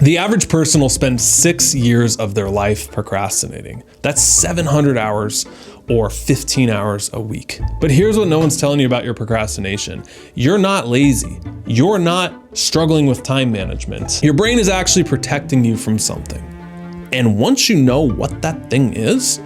The average person will spend 6 years of their life procrastinating. That's 700 hours or 15 hours a week. But here's what no one's telling you about your procrastination. You're not lazy. You're not struggling with time management. Your brain is actually protecting you from something. And once you know what that thing is,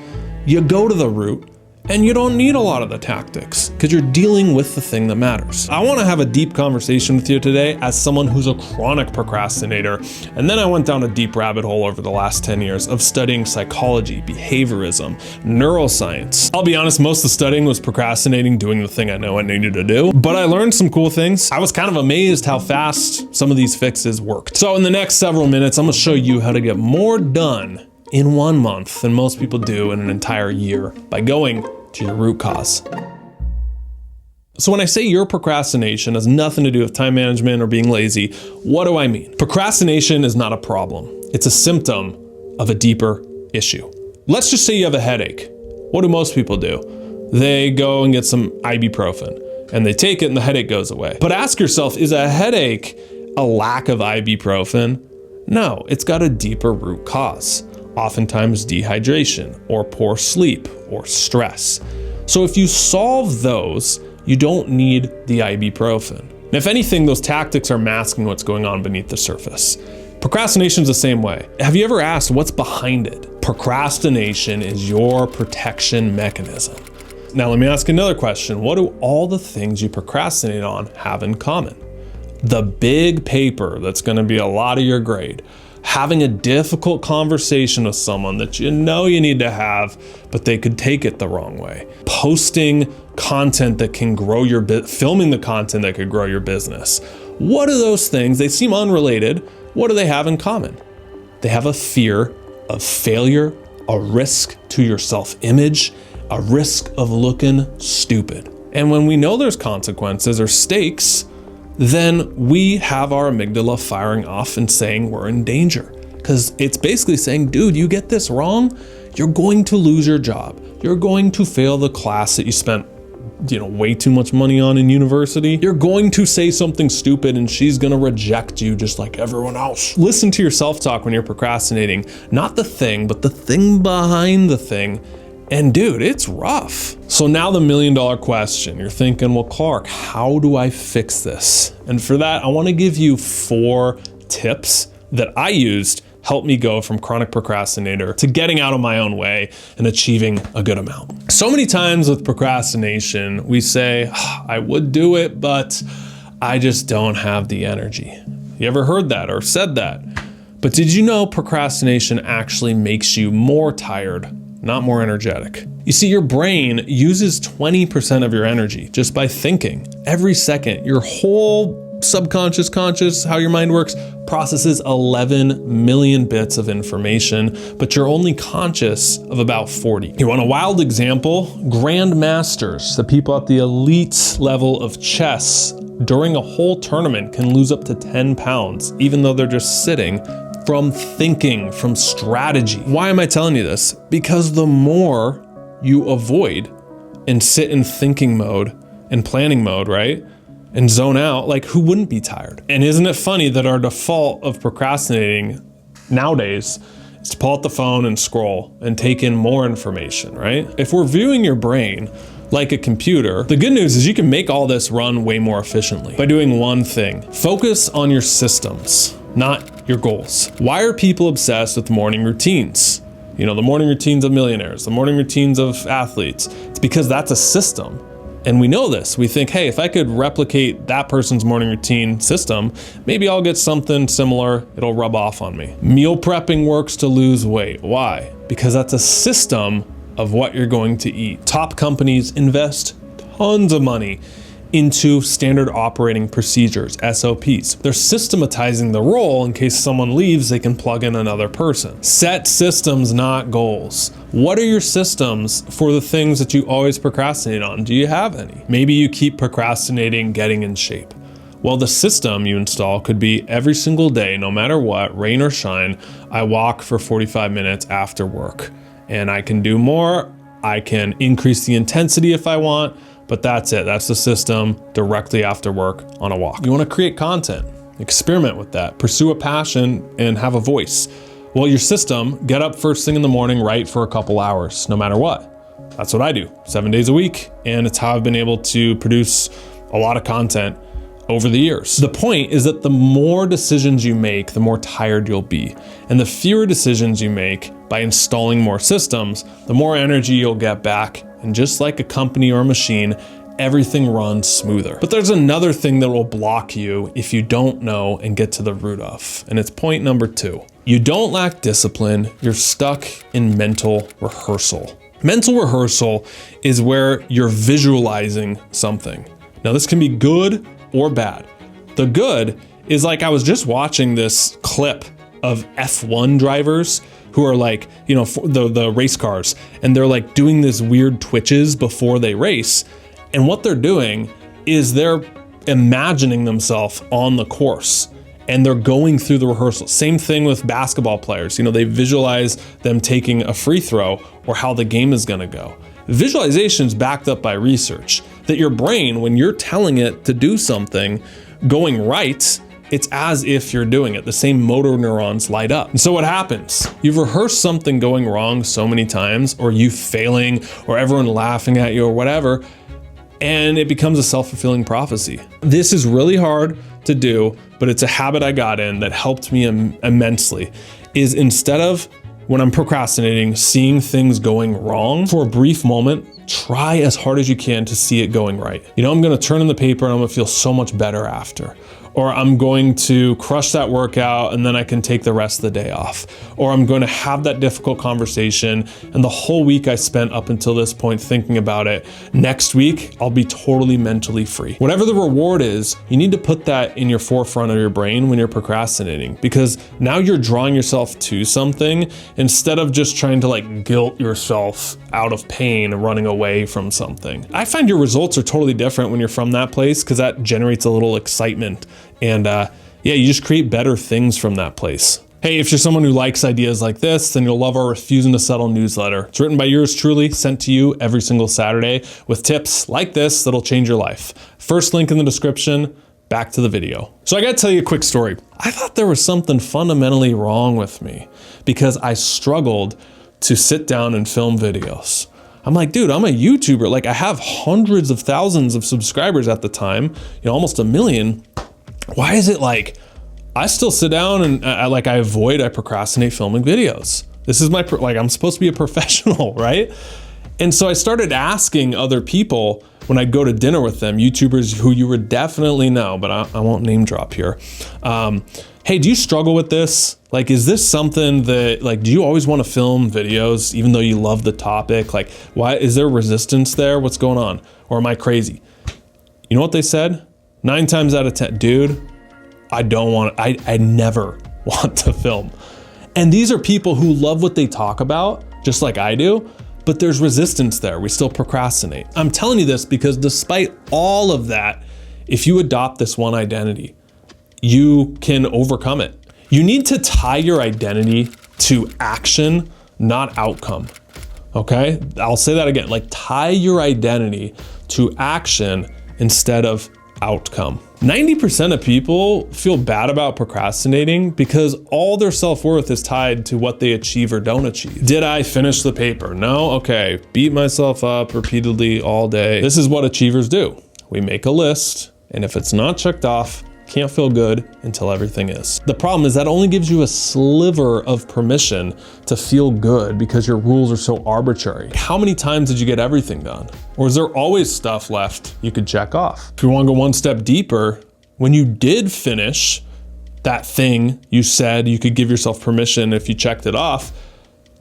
you go to the root and you don't need a lot of the tactics because you're dealing with the thing that matters. I want to have a deep conversation with you today as someone who's a chronic procrastinator. And then I went down a deep rabbit hole over the last 10 years of studying psychology, behaviorism, neuroscience. I'll be honest, most of the studying was procrastinating, doing the thing I know I needed to do. But I learned some cool things. I was kind of amazed how fast some of these fixes worked. So in the next several minutes, I'm going to show you how to get more done in 1 month than most people do in an entire year by going to your root cause. So when I say your procrastination has nothing to do with time management or being lazy, what do I mean? Procrastination is not a problem. It's a symptom of a deeper issue. Let's just say you have a headache. What do most people do? They go and get some ibuprofen and they take it and the headache goes away. But ask yourself, is a headache a lack of ibuprofen? No, it's got a deeper root cause. Oftentimes dehydration or poor sleep or stress. So if you solve those, you don't need the ibuprofen. And if anything, those tactics are masking what's going on beneath the surface. Procrastination is the same way. Have you ever asked what's behind it? Procrastination is your protection mechanism. Now let me ask another question. What do all the things you procrastinate on have in common? The big paper that's going to be a lot of your grade. Having a difficult conversation with someone that you know you need to have, but they could take it the wrong way. Posting content that can grow your filming the content that could grow your business. What are those things? They seem unrelated. What do they have in common? They have a fear of failure, a risk to your self-image, a risk of looking stupid. And when we know there's consequences or stakes, then we have our amygdala firing off and saying we're in danger. Because it's basically saying, dude, you get this wrong, you're going to lose your job. You're going to fail the class that you spent, way too much money on in university. You're going to say something stupid and she's gonna reject you just like everyone else. Listen to your self-talk when you're procrastinating, not the thing, but the thing behind the thing. And dude, it's rough. So now the $1 million question, you're thinking, well, Clark, how do I fix this? And for that, I wanna give you 4 tips that I used help me go from chronic procrastinator to getting out of my own way and achieving a good amount. So many times with procrastination, we say, I would do it, but I just don't have the energy. You ever heard that or said that? But did you know procrastination actually makes you more tired, not more energetic? You see, your brain uses 20% of your energy just by thinking. Every second, your whole subconscious, conscious, how your mind works, processes 11 million bits of information, but you're only conscious of about 40. You want a wild example? Grandmasters, the people at the elite level of chess, during a whole tournament can lose up to 10 pounds, even though they're just sitting, from thinking, from strategy. Why am I telling you this? Because the more you avoid and sit in thinking mode and planning mode, right? And zone out, like who wouldn't be tired? And isn't it funny that our default of procrastinating nowadays is to pull out the phone and scroll and take in more information, right? If we're viewing your brain like a computer, the good news is you can make all this run way more efficiently by doing one thing. Focus on your systems, not your goals. Why are people obsessed with morning routines? The morning routines of millionaires, the morning routines of athletes. It's because that's a system. And we know this. We think, hey, if I could replicate that person's morning routine system, maybe I'll get something similar. It'll rub off on me. Meal prepping works to lose weight. Why? Because that's a system of what you're going to eat. Top companies invest tons of money into standard operating procedures, SOPs. They're systematizing the role in case someone leaves, they can plug in another person. Set systems, not goals. What are your systems for the things that you always procrastinate on? Do you have any? Maybe you keep procrastinating getting in shape. Well, the system you install could be every single day, no matter what, rain or shine, I walk for 45 minutes after work. And I can do more, I can increase the intensity if I want, but that's it. That's the system directly after work on a walk. You want to create content. Experiment with that. Pursue a passion and have a voice. Well, your system, get up first thing in the morning, write for a couple hours, no matter what. That's what I do 7 days a week. And it's how I've been able to produce a lot of content over the years. The point is that the more decisions you make, the more tired you'll be. And the fewer decisions you make by installing more systems, the more energy you'll get back. And just like a company or a machine, everything runs smoother. But there's another thing that will block you if you don't know and get to the root of. And it's point number 2. You don't lack discipline, you're stuck in mental rehearsal. Mental rehearsal is where you're visualizing something. Now this can be good or bad. The good is, like, I was just watching this clip of F1 drivers who are like, you know, the race cars, and they're like doing this weird twitches before they race. And what they're doing is they're imagining themselves on the course and they're going through the rehearsal. Same thing with basketball players. You know, they visualize them taking a free throw or how the game is gonna go. Visualization is backed up by research that your brain, when you're telling it to do something going right, it's as if you're doing it. The same motor neurons light up. And so what happens? You've rehearsed something going wrong so many times, or you failing, or everyone laughing at you or whatever, and it becomes a self-fulfilling prophecy. This is really hard to do, but it's a habit I got in that helped me immensely, is instead of, when I'm procrastinating, seeing things going wrong, for a brief moment, try as hard as you can to see it going right. You know, I'm gonna turn in the paper and I'm gonna feel so much better after. Or I'm going to crush that workout and then I can take the rest of the day off. Or I'm going to have that difficult conversation and the whole week I spent up until this point thinking about it, next week I'll be totally mentally free. Whatever the reward is, you need to put that in your forefront of your brain when you're procrastinating, because now you're drawing yourself to something instead of just trying to like guilt yourself out of pain and running away from something. I find your results are totally different when you're from that place, because that generates a little excitement. And yeah, you just create better things from that place. Hey, if you're someone who likes ideas like this, then you'll love our Refusing to Settle newsletter. It's written by yours truly, sent to you every single Saturday with tips like this that'll change your life. First link in the description, back to the video. So I gotta tell you a quick story. I thought there was something fundamentally wrong with me because I struggled to sit down and film videos. I'm like, dude, I'm a YouTuber. Like, I have hundreds of thousands of subscribers at the time, you know, almost 1 million. Why is it like I still sit down and I procrastinate filming videos? This is I'm supposed to be a professional, right? And so I started asking other people when I go to dinner with them, YouTubers who you would definitely know, but I won't name drop here. Hey, do you struggle with this? Like, is this something that, like, do you always want to film videos even though you love the topic? Like, why is there resistance there? What's going on? Or am I crazy? You know what they said? 9 times out of 10, dude, I never want to film. And these are people who love what they talk about, just like I do, but there's resistance there. We still procrastinate. I'm telling you this because despite all of that, if you adopt this one identity, you can overcome it. You need to tie your identity to action, not outcome. Okay? I'll say that again. Like, tie your identity to action instead of outcome. 90% of people feel bad about procrastinating because all their self-worth is tied to what they achieve or don't achieve. Did I finish the paper? No? Okay. Beat myself up repeatedly all day. This is what achievers do. We make a list, and if it's not checked off, can't feel good until everything is. The problem is that only gives you a sliver of permission to feel good because your rules are so arbitrary. How many times did you get everything done? Or is there always stuff left you could check off? If you want to go one step deeper, when you did finish that thing you said you could give yourself permission if you checked it off,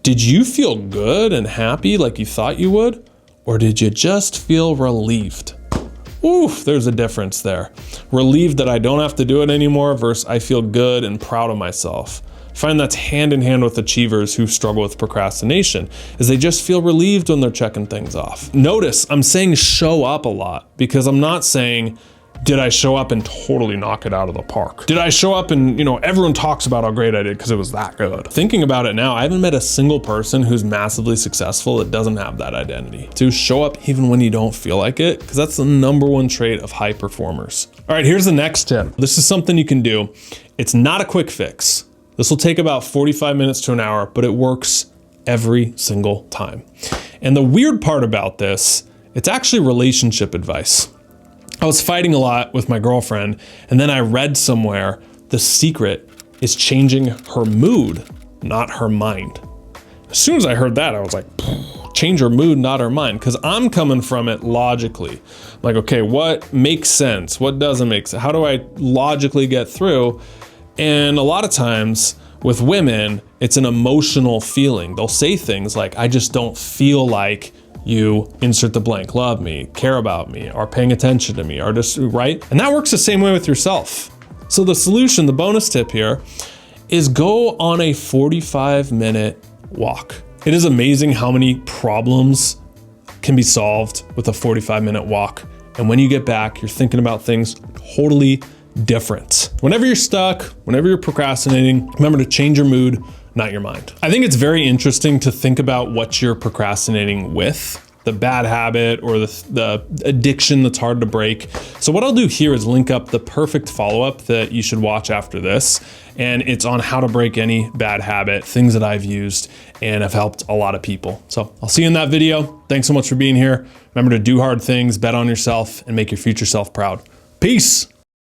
did you feel good and happy like you thought you would? Or did you just feel relieved? Oof, there's a difference there. Relieved that I don't have to do it anymore versus I feel good and proud of myself. I find that's hand in hand with achievers who struggle with procrastination, is they just feel relieved when they're checking things off. Notice I'm saying show up a lot because I'm not saying Did I show up and totally knock it out of the park? Did I show up and, everyone talks about how great I did because it was that good? Thinking about it now, I haven't met a single person who's massively successful that doesn't have that identity. To show up even when you don't feel like it, because that's the #1 trait of high performers. All right, here's the next tip. This is something you can do. It's not a quick fix. This will take about 45 minutes to an hour, but it works every single time. And the weird part about this, it's actually relationship advice. I was fighting a lot with my girlfriend, and then I read somewhere the secret is changing her mood, not her mind. As soon as I heard that, I was like, change her mood, not her mind, because I'm coming from it logically. Like, okay, what makes sense? What doesn't make sense? How do I logically get through? And a lot of times with women, it's an emotional feeling. They'll say things like, I just don't feel like you insert the blank, love me, care about me, are paying attention to me, are just, right? And that works the same way with yourself. So the solution, the bonus tip here, is go on a 45-minute walk. It is amazing how many problems can be solved with a 45-minute walk. And when you get back, you're thinking about things totally different. Whenever you're stuck, whenever you're procrastinating, remember to change your mood, not your mind. I think it's very interesting to think about what you're procrastinating with, the bad habit or the addiction that's hard to break. So what I'll do here is link up the perfect follow-up that you should watch after this. And it's on how to break any bad habit, things that I've used and have helped a lot of people. So I'll see you in that video. Thanks so much for being here. Remember to do hard things, bet on yourself, and make your future self proud. Peace.